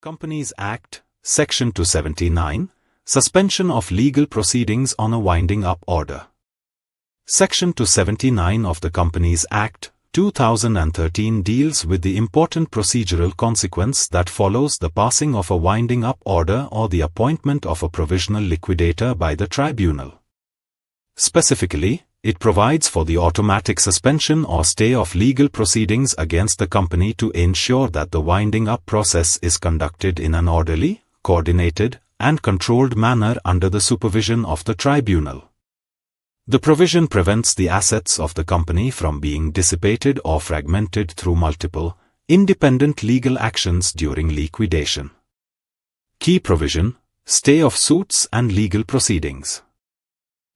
Companies Act, Section 279, Suspension of Legal Proceedings on a Winding Up Order. Section 279 of the Companies Act, 2013 deals with the important procedural consequence that follows the passing of a winding up order or the appointment of a provisional liquidator by the tribunal. Specifically, it provides for the automatic suspension or stay of legal proceedings against the company to ensure that the winding up process is conducted in an orderly, coordinated, and controlled manner under the supervision of the tribunal. The provision prevents the assets of the company from being dissipated or fragmented through multiple, independent legal actions during liquidation. Key provision: stay of suits and legal proceedings.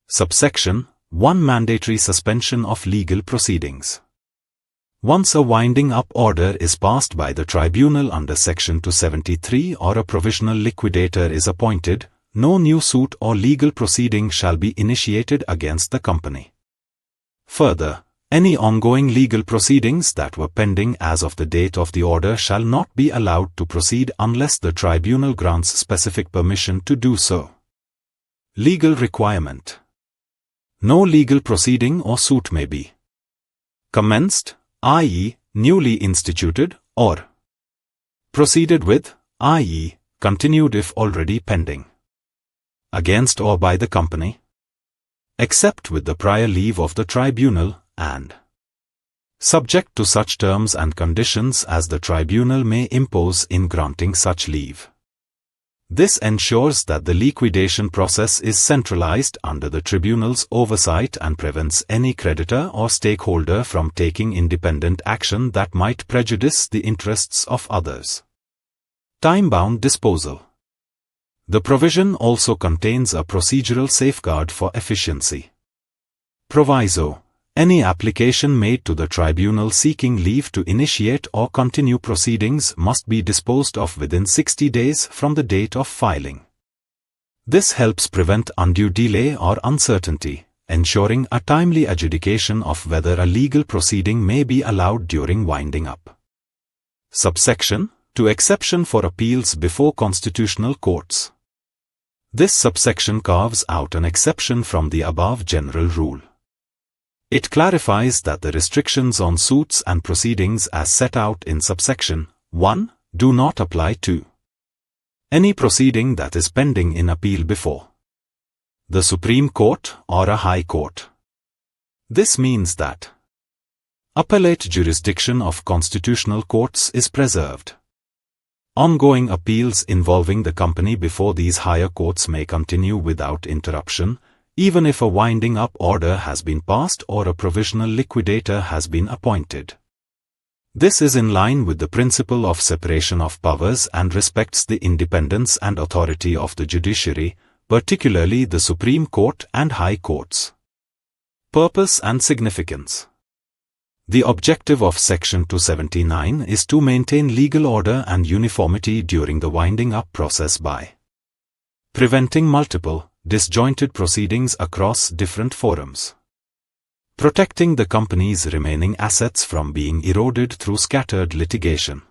Subsection 1. Mandatory suspension of legal proceedings. Once a winding up order is passed by the tribunal under Section 273 or a provisional liquidator is appointed, no new suit or legal proceeding shall be initiated against the company. Further, any ongoing legal proceedings that were pending as of the date of the order shall not be allowed to proceed unless the tribunal grants specific permission to do so. Legal requirement: no legal proceeding or suit may be commenced, i.e., newly instituted, or proceeded with, i.e., continued if already pending, against or by the company, except with the prior leave of the tribunal, and subject to such terms and conditions as the tribunal may impose in granting such leave. This ensures that the liquidation process is centralized under the tribunal's oversight and prevents any creditor or stakeholder from taking independent action that might prejudice the interests of others. Time-bound disposal. The provision also contains a procedural safeguard for efficiency. Proviso: any application made to the tribunal seeking leave to initiate or continue proceedings must be disposed of within 60 days from the date of filing. This helps prevent undue delay or uncertainty, ensuring a timely adjudication of whether a legal proceeding may be allowed during winding up. Subsection 2. Exception for appeals before constitutional courts. This subsection carves out an exception from the above general rule. It clarifies that the restrictions on suits and proceedings as set out in subsection 1 do not apply to any proceeding that is pending in appeal before the Supreme Court or a High Court. This means that appellate jurisdiction of constitutional courts is preserved. Ongoing appeals involving the company before these higher courts may continue without interruption, even if a winding up order has been passed or a provisional liquidator has been appointed. This is in line with the principle of separation of powers and respects the independence and authority of the judiciary, particularly the Supreme Court and High Courts. Purpose and significance. The objective of Section 279 is to maintain legal order and uniformity during the winding up process by preventing multiple, disjointed proceedings across different forums, protecting the company's remaining assets from being eroded through scattered litigation,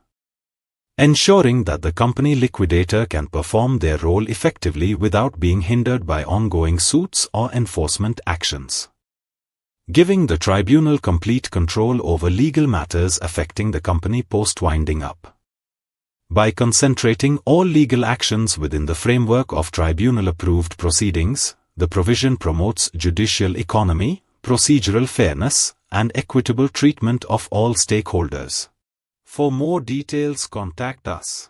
ensuring that the company liquidator can perform their role effectively without being hindered by ongoing suits or enforcement actions, giving the tribunal complete control over legal matters affecting the company post-winding up. By concentrating all legal actions within the framework of tribunal-approved proceedings, the provision promotes judicial economy, procedural fairness, and equitable treatment of all stakeholders. For more details, contact us.